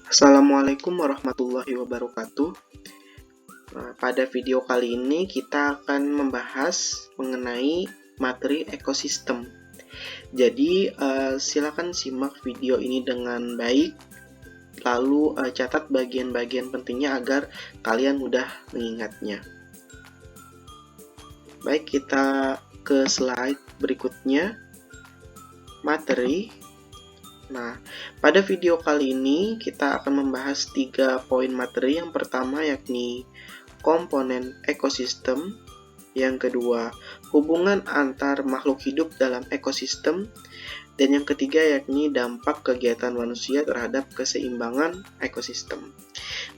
Assalamualaikum warahmatullahi wabarakatuh. Pada video kali ini kita akan membahas mengenai materi ekosistem. Jadi, silakan simak video ini dengan baik, lalu catat bagian-bagian pentingnya agar kalian mudah mengingatnya. Baik, kita ke slide berikutnya. Materi. Nah, pada video kali ini kita akan membahas 3 poin materi. Yang pertama yakni komponen ekosistem, yang kedua hubungan antar makhluk hidup dalam ekosistem, dan yang ketiga yakni dampak kegiatan manusia terhadap keseimbangan ekosistem.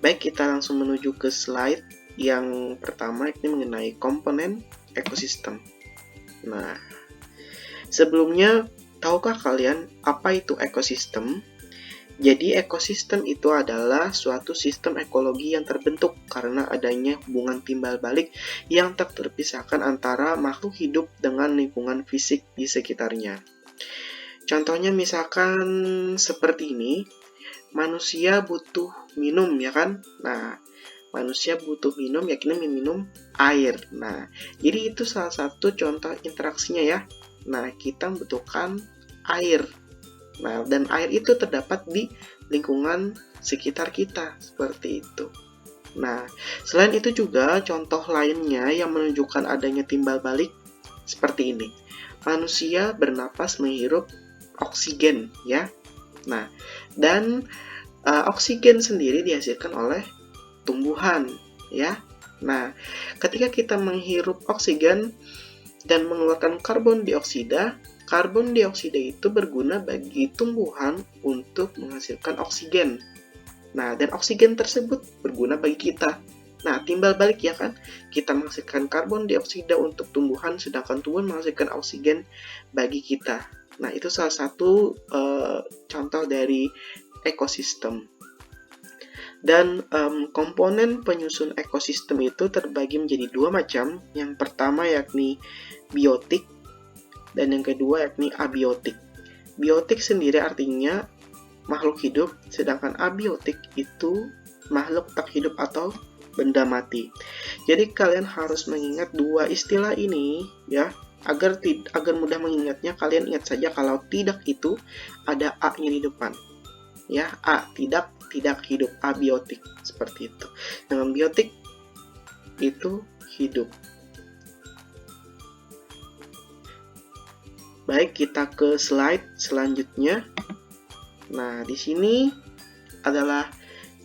Baik, kita langsung menuju ke slide yang pertama yakni mengenai komponen ekosistem. Nah, sebelumnya, tahukah kalian apa itu ekosistem? Jadi ekosistem itu adalah suatu sistem ekologi yang terbentuk karena adanya hubungan timbal balik yang tak terpisahkan antara makhluk hidup dengan lingkungan fisik di sekitarnya. Contohnya misalkan seperti ini, manusia butuh minum ya kan? Nah, manusia butuh minum yakni minum air. Nah, jadi itu salah satu contoh interaksinya ya. Nah, kita membutuhkan air. Nah, dan air itu terdapat di lingkungan sekitar kita, seperti itu. Nah, selain itu juga contoh lainnya yang menunjukkan adanya timbal balik seperti ini. Manusia bernapas menghirup oksigen, ya. Nah, dan oksigen sendiri dihasilkan oleh tumbuhan, ya. Nah, ketika kita menghirup oksigen dan mengeluarkan karbon dioksida itu berguna bagi tumbuhan untuk menghasilkan oksigen. Nah, dan oksigen tersebut berguna bagi kita. Nah, timbal balik ya kan, kita menghasilkan karbon dioksida untuk tumbuhan, sedangkan tumbuhan menghasilkan oksigen bagi kita. Nah, itu salah satu contoh dari ekosistem. Dan komponen penyusun ekosistem itu terbagi menjadi 2 macam. Yang pertama yakni biotik, dan yang kedua yakni abiotik. Biotik sendiri artinya makhluk hidup, sedangkan abiotik itu makhluk tak hidup atau benda mati. Jadi kalian harus mengingat 2 istilah ini ya, agar mudah mengingatnya. Kalian ingat saja kalau tidak itu ada A-nya di depan. Ya, A, tidak hidup, abiotik, seperti itu. Dengan biotik itu hidup. Baik, kita ke slide selanjutnya. Nah, di sini adalah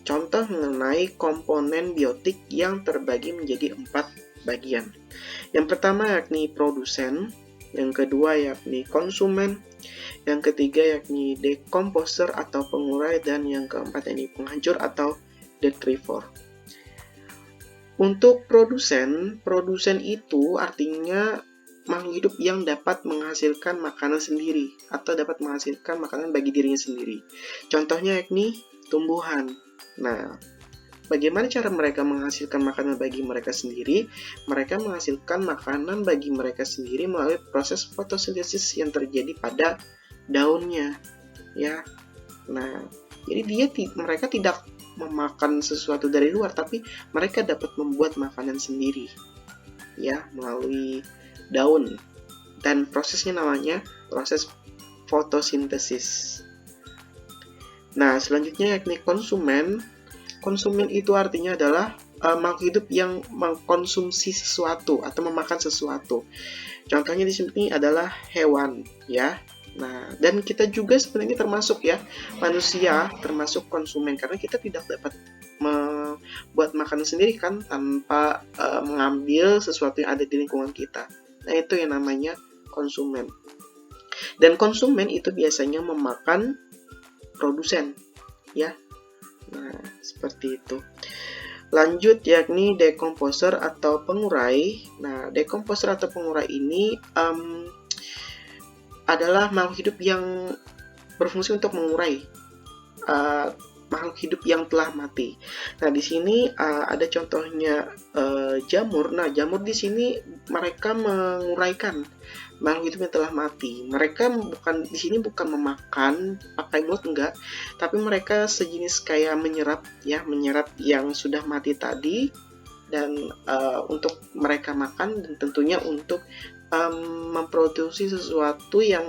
contoh mengenai komponen biotik yang terbagi menjadi 4 bagian. Yang pertama yakni produsen, yang kedua yakni konsumen, yang ketiga yakni dekomposer atau pengurai, dan yang keempat yakni penghancur atau detritivor. Untuk produsen itu artinya makhluk hidup yang dapat menghasilkan makanan sendiri atau dapat menghasilkan makanan bagi dirinya sendiri. Contohnya yakni tumbuhan. Nah, bagaimana cara mereka menghasilkan makanan bagi mereka sendiri? Mereka menghasilkan makanan bagi mereka sendiri melalui proses fotosintesis yang terjadi pada daunnya, ya. Nah, jadi mereka tidak memakan sesuatu dari luar, tapi mereka dapat membuat makanan sendiri, ya, melalui daun. Dan prosesnya namanya proses fotosintesis. Nah, selanjutnya yakni konsumen. Konsumen itu artinya adalah makhluk hidup yang mengkonsumsi sesuatu atau memakan sesuatu. Contohnya di sini adalah hewan, ya. Nah, dan kita juga sebenarnya termasuk ya, manusia termasuk konsumen, karena kita tidak dapat membuat makanan sendiri kan tanpa mengambil sesuatu yang ada di lingkungan kita. Nah, itu yang namanya konsumen. Dan konsumen itu biasanya memakan produsen, ya. Nah, seperti itu. Lanjut yakni dekomposer atau pengurai. Nah, dekomposer atau pengurai ini adalah makhluk hidup yang berfungsi untuk mengurai makhluk hidup yang telah mati. Nah, di sini ada contohnya jamur. Nah, jamur di sini mereka menguraikan makhluk hidup yang telah mati. Mereka di sini bukan memakan pakai mulut, enggak, tapi mereka sejenis kayak menyerap yang sudah mati tadi, dan untuk mereka makan, dan tentunya untuk memproduksi sesuatu yang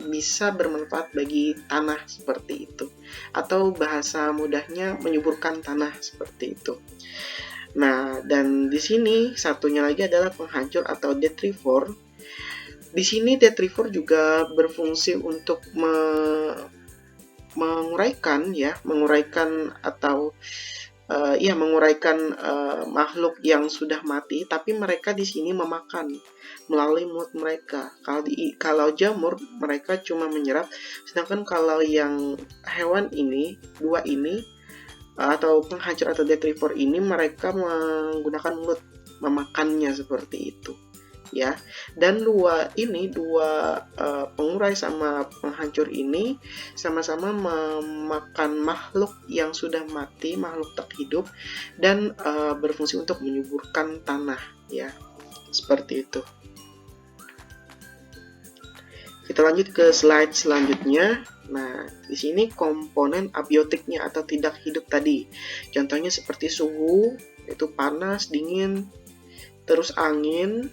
bisa bermanfaat bagi tanah seperti itu, atau bahasa mudahnya menyuburkan tanah seperti itu. Nah, dan di sini satunya lagi adalah penghancur atau detrivore. Di sini detrivore juga berfungsi untuk menguraikan atau menguraikan makhluk yang sudah mati, tapi mereka di sini memakan melalui mulut mereka. Kalau jamur mereka cuma menyerap, sedangkan kalau yang hewan ini, dua ini atau penghancur atau detrivore ini, mereka menggunakan mulut memakannya seperti itu. Ya, dan dua pengurai sama penghancur ini sama-sama memakan makhluk yang sudah mati, makhluk tak hidup, dan berfungsi untuk menyuburkan tanah, ya, seperti itu. Kita lanjut ke slide selanjutnya. Nah, di sini komponen abiotiknya atau tidak hidup tadi, contohnya seperti suhu, yaitu panas, dingin, terus angin,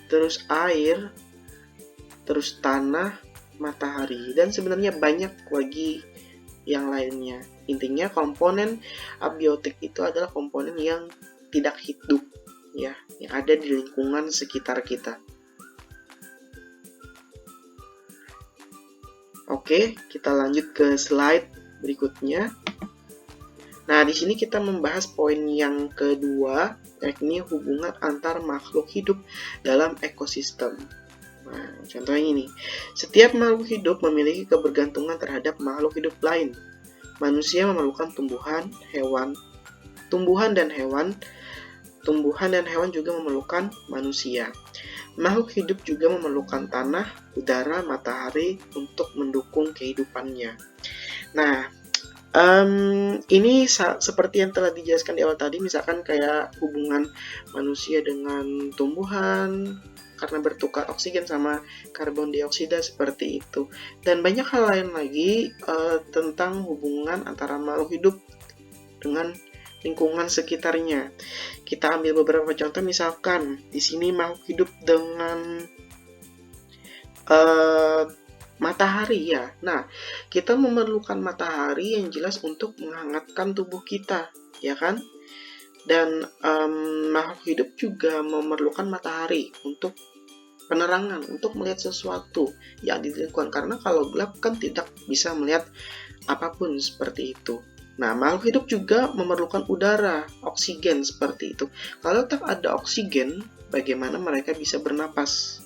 terus air, terus tanah, matahari, dan sebenarnya banyak lagi yang lainnya. Intinya komponen abiotik itu adalah komponen yang tidak hidup, ya, yang ada di lingkungan sekitar kita. Oke, kita lanjut ke slide berikutnya. Nah, di sini kita membahas poin yang kedua, yakni hubungan antar makhluk hidup dalam ekosistem. Nah, contohnya ini. Setiap makhluk hidup memiliki kebergantungan terhadap makhluk hidup lain. Manusia memerlukan tumbuhan dan hewan juga memerlukan manusia. Makhluk hidup juga memerlukan tanah, udara, matahari untuk mendukung kehidupannya. Nah, ini seperti yang telah dijelaskan di awal tadi, misalkan kayak hubungan manusia dengan tumbuhan karena bertukar oksigen sama karbon dioksida seperti itu, dan banyak hal lain lagi tentang hubungan antara makhluk hidup dengan lingkungan sekitarnya. Kita ambil beberapa contoh, misalkan di sini makhluk hidup dengan matahari, ya. Nah, kita memerlukan matahari yang jelas untuk menghangatkan tubuh kita, ya kan? Dan makhluk hidup juga memerlukan matahari untuk penerangan, untuk melihat sesuatu yang di lingkungan, karena kalau gelap kan tidak bisa melihat apapun seperti itu. Nah, makhluk hidup juga memerlukan udara, oksigen seperti itu. Kalau tak ada oksigen, bagaimana mereka bisa bernapas?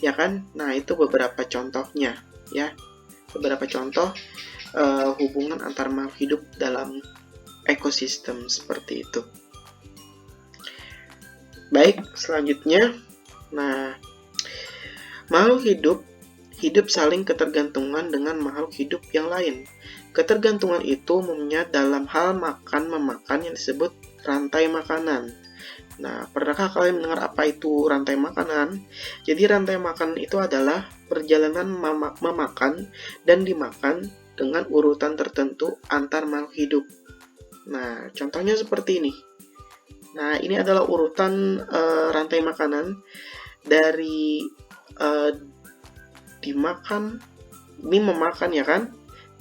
Ya kan? Nah, itu beberapa contohnya, ya. Beberapa contoh hubungan antar makhluk hidup dalam ekosistem seperti itu. Baik, selanjutnya. Nah, makhluk hidup saling ketergantungan dengan makhluk hidup yang lain. Ketergantungan itu umumnya dalam hal makan-memakan yang disebut rantai makanan. Nah, pernahkah kalian mendengar apa itu rantai makanan? Jadi rantai makanan itu adalah perjalanan memakan dan dimakan dengan urutan tertentu antar makhluk hidup. Nah, contohnya seperti ini. Nah, ini adalah urutan rantai makanan dari dimakan, ini memakan, ya kan?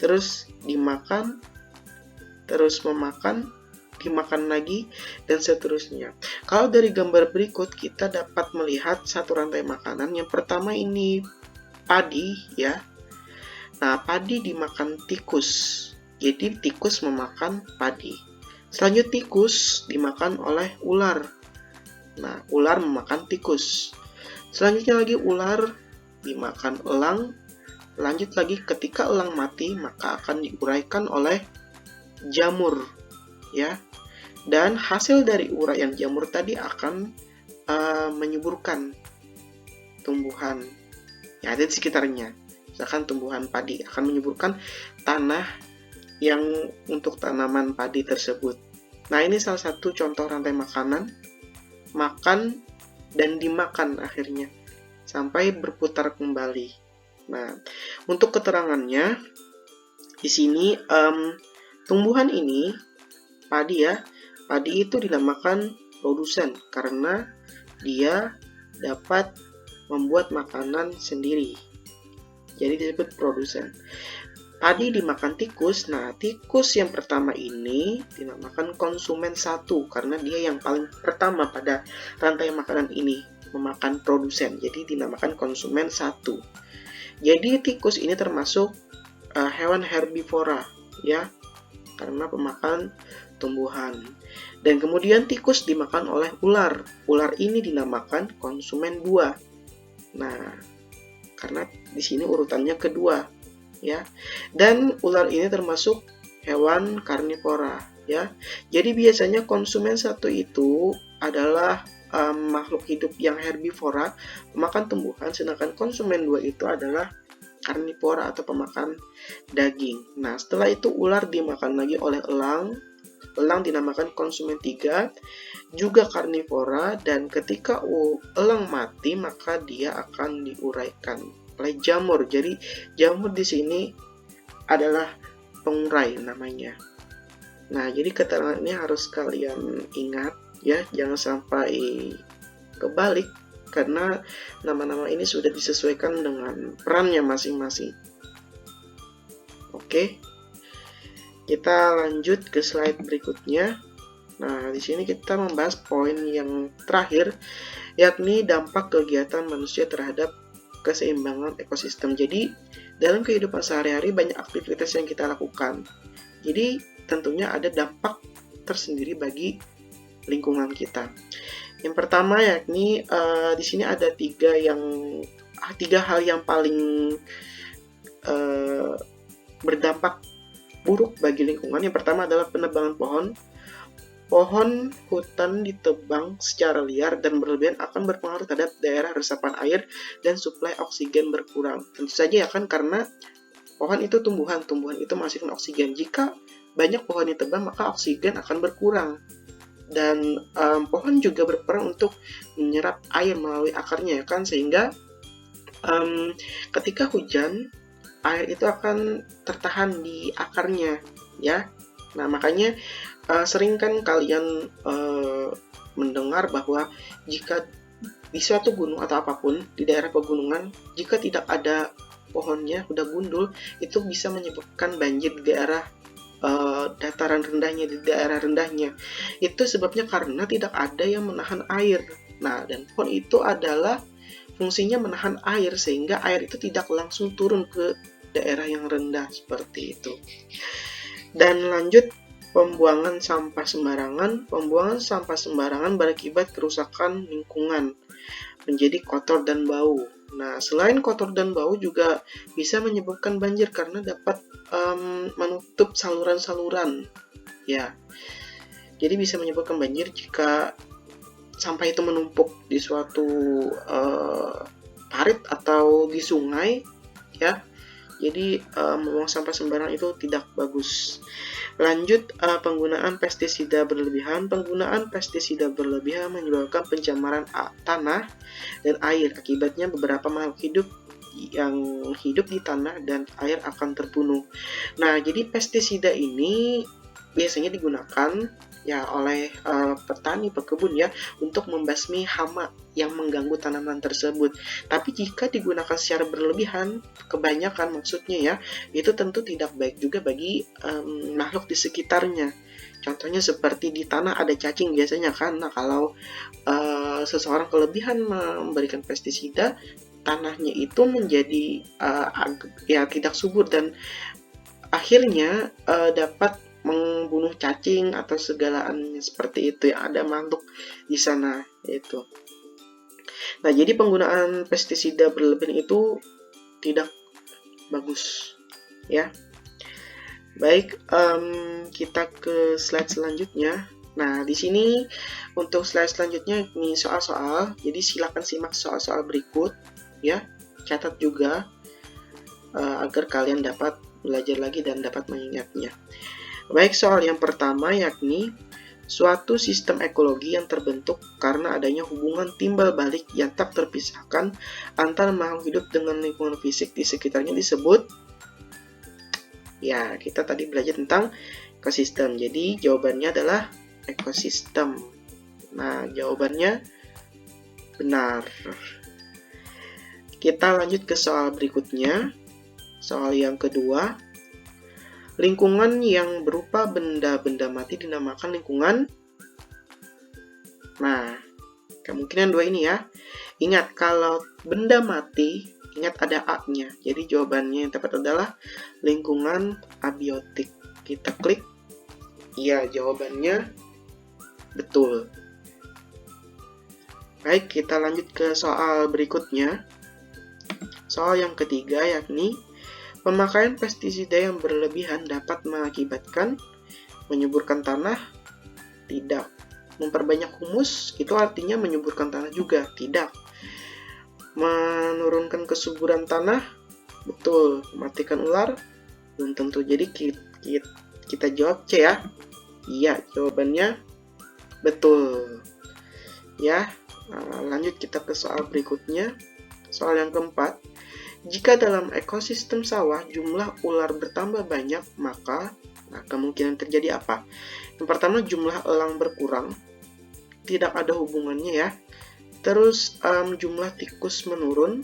Terus dimakan, terus memakan, dimakan lagi, dan seterusnya. Kalau dari gambar berikut kita dapat melihat satu rantai makanan. Yang pertama ini padi, ya. Nah, padi dimakan tikus. Jadi tikus memakan padi. Selanjutnya tikus dimakan oleh ular. Nah, ular memakan tikus. Selanjutnya lagi ular dimakan elang. Lanjut lagi, ketika elang mati maka akan diuraikan oleh jamur, ya. Dan hasil dari uraian jamur tadi akan menyuburkan tumbuhan yang ada di sekitarnya. Misalkan tumbuhan padi akan menyuburkan tanah yang untuk tanaman padi tersebut. Nah, ini salah satu contoh rantai makanan, makan dan dimakan akhirnya sampai berputar kembali. Nah, untuk keterangannya di sini tumbuhan ini padi ya, padi itu dinamakan produsen karena dia dapat membuat makanan sendiri. Jadi disebut produsen. Padi dimakan tikus. Nah, tikus yang pertama ini dinamakan konsumen 1 karena dia yang paling pertama pada rantai makanan ini memakan produsen. Jadi dinamakan konsumen 1. Jadi tikus ini termasuk hewan herbivora ya, karena pemakan tumbuhan. Dan kemudian tikus dimakan oleh ular. Ular ini dinamakan konsumen 2. Nah, karena di sini urutannya kedua ya. Dan ular ini termasuk hewan karnivora ya. Jadi biasanya konsumen 1 itu adalah makhluk hidup yang herbivora, pemakan tumbuhan, sedangkan konsumen 2 itu adalah karnivora atau pemakan daging. Nah, setelah itu ular dimakan lagi oleh elang. Elang dinamakan konsumen 3, juga karnivora, dan ketika elang mati maka dia akan diuraikan oleh jamur. Jadi jamur di sini adalah pengurai namanya. Nah, jadi keterangan ini harus kalian ingat ya, jangan sampai kebalik karena nama-nama ini sudah disesuaikan dengan perannya masing-masing. Oke. Kita lanjut ke slide berikutnya. Nah, di sini kita membahas poin yang terakhir, yakni dampak kegiatan manusia terhadap keseimbangan ekosistem. Jadi, dalam kehidupan sehari-hari banyak aktivitas yang kita lakukan. Jadi, tentunya ada dampak tersendiri bagi lingkungan kita. Yang pertama yakni di sini ada tiga hal yang paling berdampak buruk bagi lingkungan. Yang pertama adalah penebangan pohon. Pohon hutan ditebang secara liar dan berlebihan akan berpengaruh terhadap daerah resapan air dan suplai oksigen berkurang. Tentu saja ya kan, karena pohon itu tumbuhan itu menghasilkan oksigen. Jika banyak pohon ditebang maka oksigen akan berkurang. Dan pohon juga berperan untuk menyerap air melalui akarnya ya kan, sehingga ketika hujan air itu akan tertahan di akarnya ya. Nah, makanya sering kan kalian mendengar bahwa jika di suatu gunung atau apapun di daerah pegunungan, jika tidak ada pohonnya, udah gundul, itu bisa menyebabkan banjir di daerah dataran rendahnya, di daerah rendahnya. Itu sebabnya karena tidak ada yang menahan air. Nah, dan pohon itu adalah fungsinya menahan air sehingga air itu tidak langsung turun ke daerah yang rendah seperti itu. Dan lanjut, pembuangan sampah sembarangan. Pembuangan sampah sembarangan berakibat kerusakan lingkungan, menjadi kotor dan bau. Nah, selain kotor dan bau juga bisa menyebabkan banjir karena dapat menutup saluran-saluran ya. Jadi bisa menyebabkan banjir jika sampah itu menumpuk di suatu parit atau di sungai ya. Jadi membuang sampah sembarangan itu tidak bagus. Lanjut, penggunaan pestisida berlebihan. Penggunaan pestisida berlebihan menyebabkan pencemaran tanah dan air. Akibatnya beberapa makhluk hidup yang hidup di tanah dan air akan terbunuh. Nah, jadi pestisida ini biasanya digunakan ya oleh petani pekebun ya untuk membasmi hama yang mengganggu tanaman tersebut. Tapi jika digunakan secara berlebihan, kebanyakan maksudnya ya, itu tentu tidak baik juga bagi makhluk di sekitarnya. Contohnya seperti di tanah ada cacing biasanya kan. Nah, kalau seseorang kelebihan memberikan pestisida, tanahnya itu menjadi ya tidak subur dan akhirnya dapat membunuh cacing atau segalaannya seperti itu yang ada makhluk di sana itu. Nah, jadi penggunaan pestisida berlebihan itu tidak bagus ya. Baik, kita ke slide selanjutnya. Nah, di sini untuk slide selanjutnya ini soal-soal. Jadi silakan simak soal-soal berikut ya. Catat juga agar kalian dapat belajar lagi dan dapat mengingatnya. Baik, soal yang pertama yakni suatu sistem ekologi yang terbentuk karena adanya hubungan timbal balik yang tak terpisahkan antara makhluk hidup dengan lingkungan fisik di sekitarnya disebut, ya kita tadi belajar tentang ekosistem. Jadi jawabannya adalah ekosistem. Nah, jawabannya benar. Kita lanjut ke soal berikutnya. Soal yang kedua. Lingkungan yang berupa benda-benda mati dinamakan lingkungan. Nah, kemungkinan dua ini ya. Ingat, kalau benda mati, ingat ada A-nya. Jadi jawabannya yang tepat adalah lingkungan abiotik. Kita klik. Iya, jawabannya betul. Baik, kita lanjut ke soal berikutnya. Soal yang ketiga yakni pemakaian pestisida yang berlebihan dapat mengakibatkan menyuburkan tanah? Tidak. Memperbanyak humus, itu artinya menyuburkan tanah juga? Tidak. Menurunkan kesuburan tanah? Betul. Mematikan ular? Belum tentu. Jadi kita jawab C ya. Iya, jawabannya betul. Ya, lanjut kita ke soal berikutnya. Soal yang keempat. Jika dalam ekosistem sawah jumlah ular bertambah banyak, maka kemungkinan terjadi apa? Yang pertama, jumlah elang berkurang. Tidak ada hubungannya ya. Terus jumlah tikus menurun.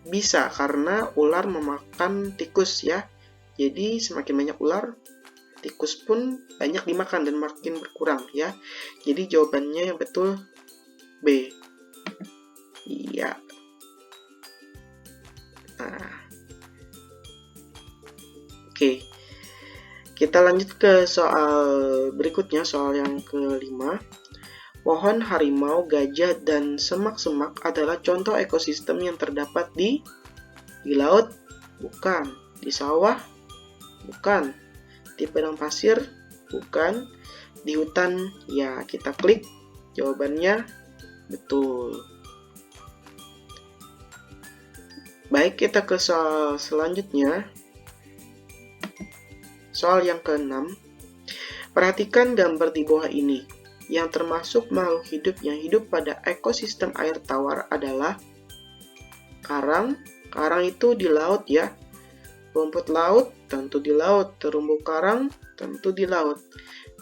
Bisa karena ular memakan tikus ya. Jadi semakin banyak ular, tikus pun banyak dimakan dan makin berkurang ya. Jadi jawabannya yang betul B. Iya. Oke, kita lanjut ke soal berikutnya, soal yang kelima. Pohon, harimau, gajah, dan semak-semak adalah contoh ekosistem yang terdapat di laut? Bukan. Di sawah? Bukan. Di padang pasir? Bukan. Di hutan? Ya, kita klik. Jawabannya betul. Baik, kita ke soal selanjutnya. Soal yang ke-6. Perhatikan gambar di bawah ini. Yang termasuk makhluk hidup yang hidup pada ekosistem air tawar adalah karang. Karang itu di laut ya. Rumput laut tentu di laut. Terumbu karang tentu di laut.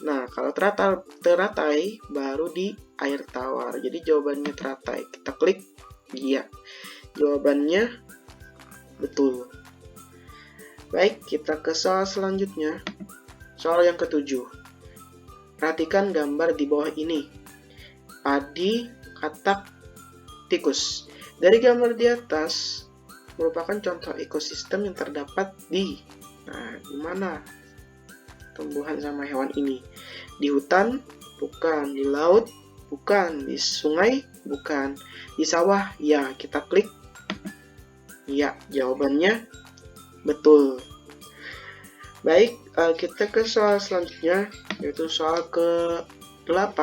Nah, kalau teratai baru di air tawar. Jadi jawabannya teratai. Kita klik. Iya. Jawabannya betul. Baik, kita ke soal selanjutnya. Soal yang ke-7. Perhatikan gambar di bawah ini. Padi, katak, tikus. Dari gambar di atas merupakan contoh ekosistem yang terdapat di mana tumbuhan sama hewan ini? Di hutan? Bukan. Di laut? Bukan. Di sungai? Bukan. Di sawah? Ya, kita klik. Ya, jawabannya betul. Baik, kita ke soal selanjutnya, yaitu soal ke-8.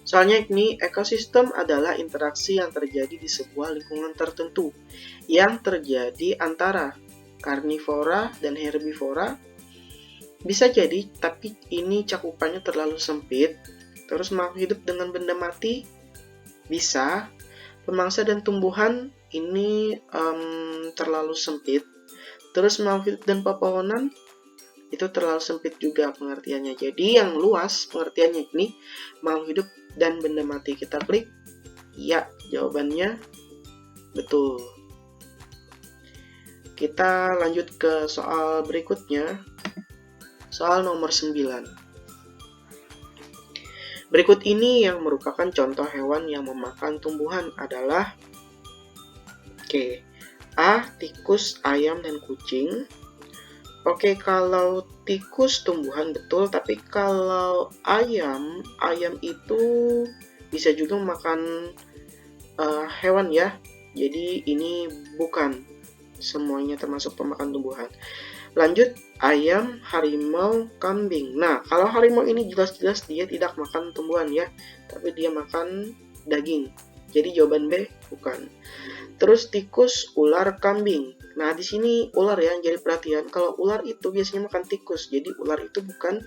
Soalnya ini, ekosistem adalah interaksi yang terjadi di sebuah lingkungan tertentu, yang terjadi antara karnivora dan herbivora. Bisa jadi, tapi ini cakupannya terlalu sempit. Terus makhluk hidup dengan benda mati? Bisa. Pemangsa dan tumbuhan ini terlalu sempit. Terus makhluk hidup dan pepohonan itu terlalu sempit juga pengertiannya. Jadi yang luas pengertiannya ini makhluk hidup dan benda mati. Kita klik. Ya, jawabannya betul. Kita lanjut ke soal berikutnya. Soal nomor 9. Berikut ini yang merupakan contoh hewan yang memakan tumbuhan adalah A. Tikus, ayam, dan kucing. Kalau tikus tumbuhan betul, tapi kalau ayam itu bisa juga memakan hewan ya. Jadi ini bukan semuanya termasuk pemakan tumbuhan. Lanjut, ayam, harimau, kambing. Nah, kalau harimau ini jelas-jelas dia tidak makan tumbuhan ya, tapi dia makan daging. Jadi jawaban B bukan. Terus tikus, ular, kambing. Nah, di sini ular ya, jadi perhatian. Kalau ular itu biasanya makan tikus, jadi ular itu bukan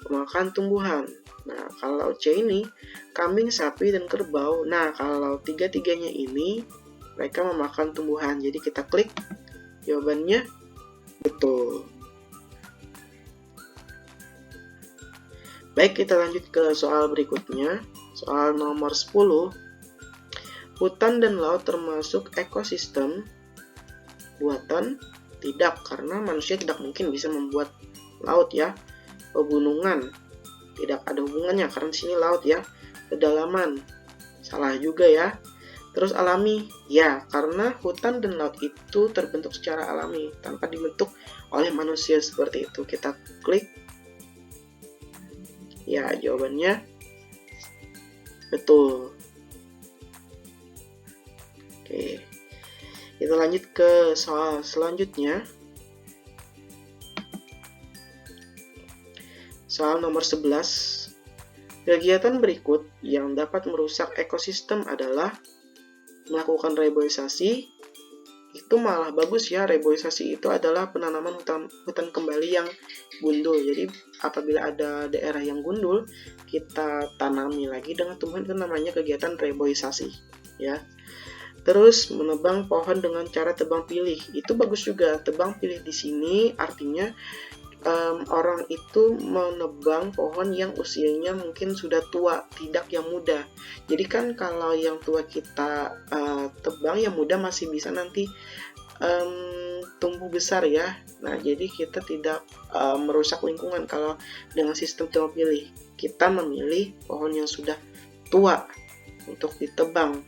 makan tumbuhan. Nah, kalau C ini kambing, sapi, dan kerbau. Nah, kalau tiga-tiganya ini mereka memakan tumbuhan. Jadi kita klik jawabannya betul. Baik, kita lanjut ke soal berikutnya. Soal nomor 10. Hutan dan laut termasuk ekosistem buatan? Tidak, karena manusia tidak mungkin bisa membuat laut ya. Pegunungan tidak ada hubungannya karena di sini laut ya. Kedalaman salah juga ya. Terus alami, ya, karena hutan dan laut itu terbentuk secara alami tanpa dibentuk oleh manusia seperti itu. Kita klik. Ya, jawabannya betul. Oke, kita lanjut ke soal selanjutnya. Soal nomor 11. Kegiatan berikut yang dapat merusak ekosistem adalah melakukan reboisasi. Itu malah bagus ya, reboisasi itu adalah penanaman hutan kembali yang gundul. Jadi apabila ada daerah yang gundul, kita tanami lagi dengan tumbuhan, itu namanya kegiatan reboisasi ya. Terus menebang pohon dengan cara tebang pilih, itu bagus juga. Tebang pilih di sini artinya orang itu menebang pohon yang usianya mungkin sudah tua, tidak yang muda. Jadi kan kalau yang tua kita tebang, yang muda masih bisa nanti tumbuh besar ya. Nah, jadi kita tidak merusak lingkungan kalau dengan sistem tebang pilih. Kita memilih pohon yang sudah tua untuk ditebang,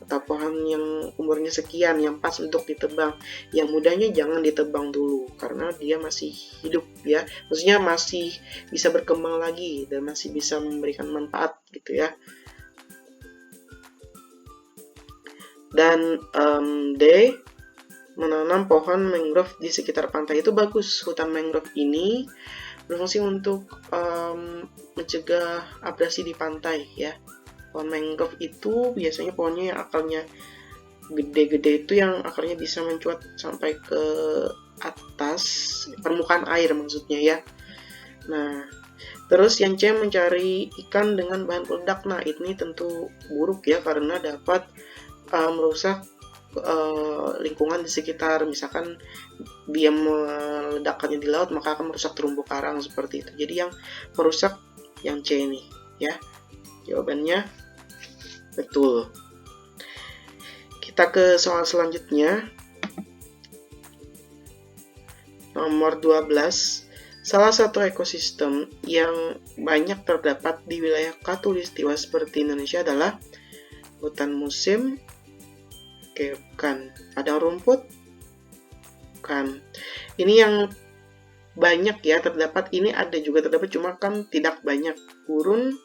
atau pohon yang umurnya sekian yang pas untuk ditebang. Yang mudanya jangan ditebang dulu karena dia masih hidup ya, maksudnya masih bisa berkembang lagi dan masih bisa memberikan manfaat gitu ya. Dan D, menanam pohon mangrove di sekitar pantai, itu bagus. Hutan mangrove ini berfungsi untuk mencegah abrasi di pantai ya. Pohon mangrove itu biasanya pohonnya yang akarnya gede-gede, itu yang akarnya bisa mencuat sampai ke atas permukaan air maksudnya ya. Nah, terus yang C, mencari ikan dengan bahan peledak. Nah, ini tentu buruk ya karena dapat merusak lingkungan di sekitar. Misalkan dia meledakkannya di laut, maka akan merusak terumbu karang seperti itu. Jadi yang merusak yang C ini ya. Jawabannya betul. Kita ke soal selanjutnya. Nomor 12. Salah satu ekosistem yang banyak terdapat di wilayah khatulistiwa seperti Indonesia adalah hutan musim. Oke, bukan. Padang rumput? Bukan. Ini yang banyak ya terdapat. Ini ada juga terdapat, cuma kan tidak banyak. Gurun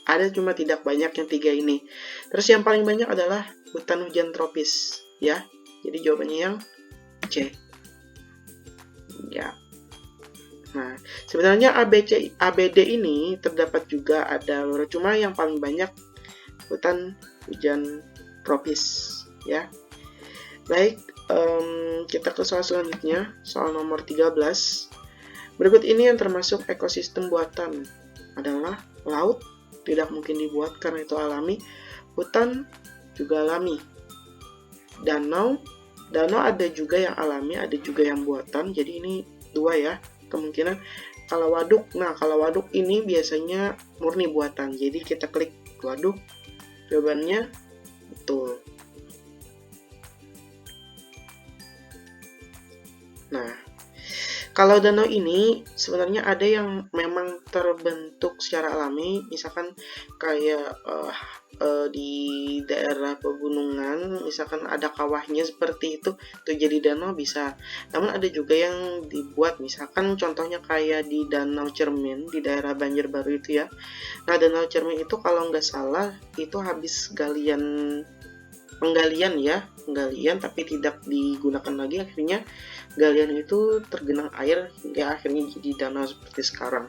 ada, cuma tidak banyak yang tiga ini. Terus yang paling banyak adalah hutan hujan tropis ya. Jadi jawabannya yang C. Ya. Nah, sebenarnya ABD ini terdapat juga ada, cuma yang paling banyak hutan hujan tropis ya. Baik, kita ke soal selanjutnya, soal nomor 13. Berikut ini yang termasuk ekosistem buatan adalah laut, tidak mungkin dibuat karena itu alami. Hutan juga alami. Danau ada juga yang alami, ada juga yang buatan. Jadi ini dua ya kemungkinan. Kalau waduk, nah kalau waduk ini biasanya murni buatan. Jadi kita klik waduk, jawabannya betul. Nah, kalau danau ini sebenarnya ada yang memang terbentuk secara alami, misalkan kayak di daerah pegunungan, misalkan ada kawahnya seperti itu, tuh jadi danau bisa. Namun ada juga yang dibuat, misalkan contohnya kayak di Danau Cermin di daerah Banjarbaru itu ya. Nah, Danau Cermin itu kalau nggak salah itu habis penggalian tapi tidak digunakan lagi, akhirnya galian itu tergenang air hingga akhirnya jadi danau seperti sekarang.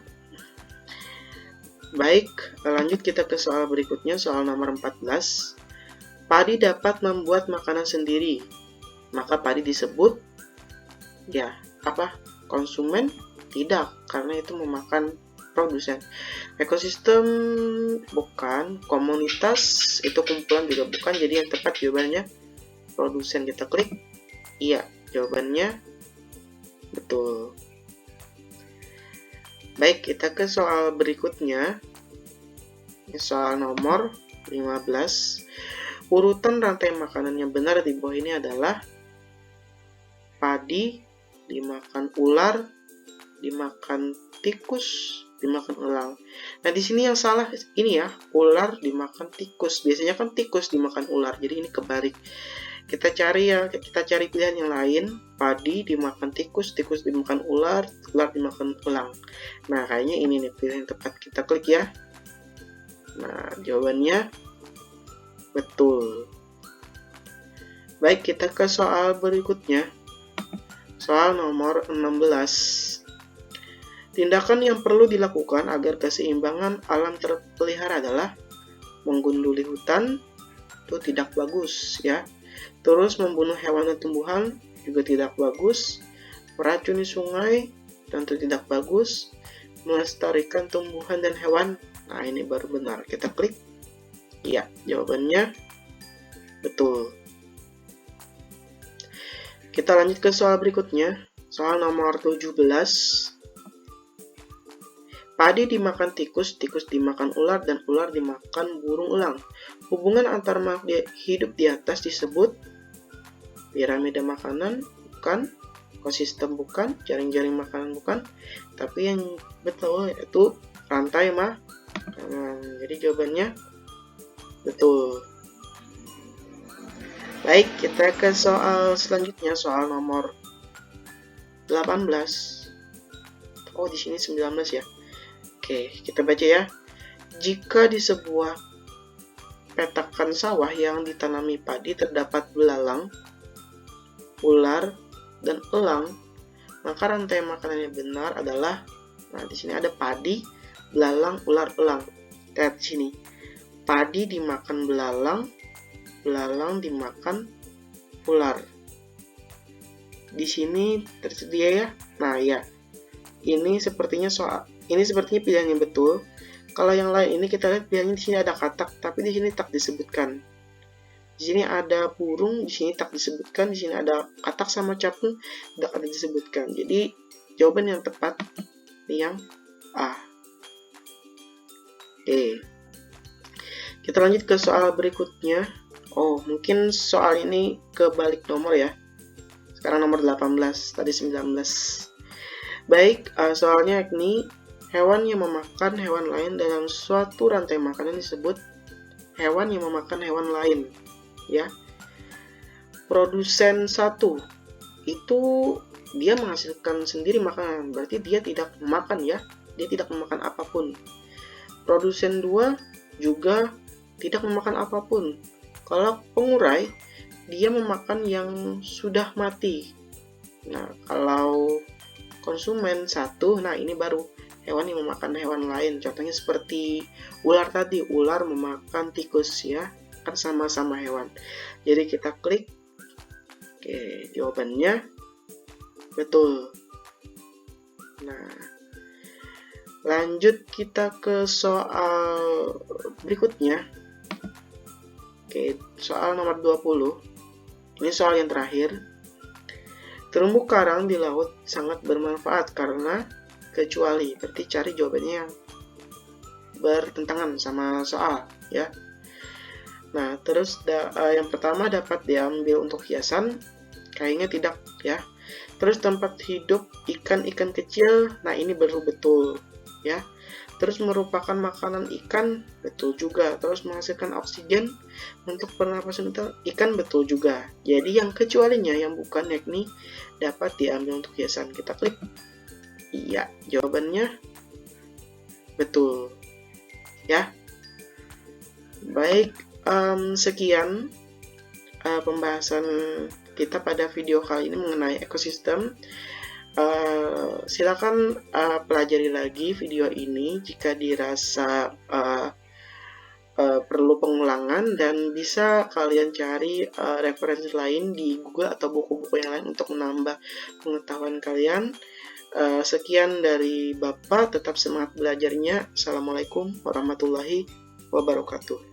Baik, lanjut kita ke soal berikutnya, soal nomor 14. padi dapat membuat makanan sendiri, maka padi disebut ya apa? Konsumen? Tidak, karena itu memakan produsen. Ekosistem bukan, komunitas itu kumpulan juga bukan, jadi yang tepat jawabannya produsen. Kita klik iya, jawabannya betul. Baik, kita ke soal berikutnya. Soal nomor 15. Urutan rantai makanan yang benar di bawah ini adalah padi dimakan ular, dimakan tikus, dimakan elang. Nah, di sini yang salah ini ya, ular dimakan tikus. Biasanya kan tikus dimakan ular, jadi ini kebalik. Kita cari pilihan yang lain. Padi dimakan tikus, tikus dimakan ular, ular dimakan elang. Nah, kayaknya ini nih pilihan yang tepat. Kita klik ya. Nah, jawabannya betul. Baik, kita ke soal berikutnya. Soal nomor 16. Tindakan yang perlu dilakukan agar keseimbangan alam terpelihara adalah menggunduli hutan, itu tidak bagus ya. Terus membunuh hewan dan tumbuhan juga tidak bagus. Meracuni sungai tentu tidak bagus. Melestarikan tumbuhan dan hewan, nah ini baru benar. Kita klik iya, jawabannya betul. Kita lanjut ke soal berikutnya. Soal nomor 17. Padi dimakan tikus, tikus dimakan ular, dan ular dimakan burung elang. Hubungan antar makhluk hidup di atas disebut piramida makanan, bukan. Ekosistem bukan. Jaring-jaring makanan bukan. Tapi yang betul yaitu rantai makanan. Jadi jawabannya betul. Baik, kita ke soal selanjutnya, soal nomor 18. Oh, di sini 19 ya. Oke, kita baca ya. Jika di sebuah petakan sawah yang ditanami padi terdapat belalang, ular, dan elang, maka rantai makanan yang benar adalah, nah di sini ada padi, belalang, ular, elang. Lihat di sini. Padi dimakan belalang, belalang dimakan ular. Di sini tersedia ya. Nah, ya. Ini sepertinya pilihan yang betul. Kalau yang lain ini kita lihat pilihannya di sini ada katak, tapi di sini tak disebutkan. Di sini ada burung, di sini tak disebutkan. Di sini ada katak sama capung, tidak ada disebutkan. Jadi jawaban yang tepat yang A. Oke. Kita lanjut ke soal berikutnya. Oh, mungkin soal ini kebalik nomor ya. Sekarang nomor 18, tadi 19. Baik, soalnya yakni hewan yang memakan hewan lain dalam suatu rantai makanan disebut hewan yang memakan hewan lain, ya. Produsen 1 itu dia menghasilkan sendiri makanan, berarti dia tidak memakan ya, dia tidak memakan apapun. Produsen 2 juga tidak memakan apapun. Kalau pengurai, dia memakan yang sudah mati. Nah, kalau konsumen 1, nah ini baru hewan yang memakan hewan lain. Contohnya seperti ular tadi, ular memakan tikus ya, kan sama-sama hewan. Jadi kita klik. Oke, jawabannya betul. Nah, lanjut kita ke soal berikutnya. Oke, soal nomor 20. Ini soal yang terakhir. Terumbu karang di laut sangat bermanfaat karena kecuali, berarti cari jawabannya yang bertentangan sama soal ya. Nah, terus yang pertama dapat diambil untuk hiasan, kayaknya tidak ya. Terus tempat hidup ikan-ikan kecil, nah ini baru betul ya. Terus merupakan makanan ikan, betul juga. Terus menghasilkan oksigen untuk pernapasan ikan, betul juga. Jadi yang kecualinya yang bukan yakni dapat diambil untuk hiasan. Kita klik. Iya, jawabannya betul. Ya. Baik, sekian pembahasan kita pada video kali ini mengenai ekosistem. Silakan pelajari lagi video ini jika dirasa perlu pengulangan, dan bisa kalian cari referensi lain di Google atau buku-buku yang lain untuk menambah pengetahuan kalian. Sekian dari Bapak, tetap semangat belajarnya. Assalamualaikum warahmatullahi wabarakatuh.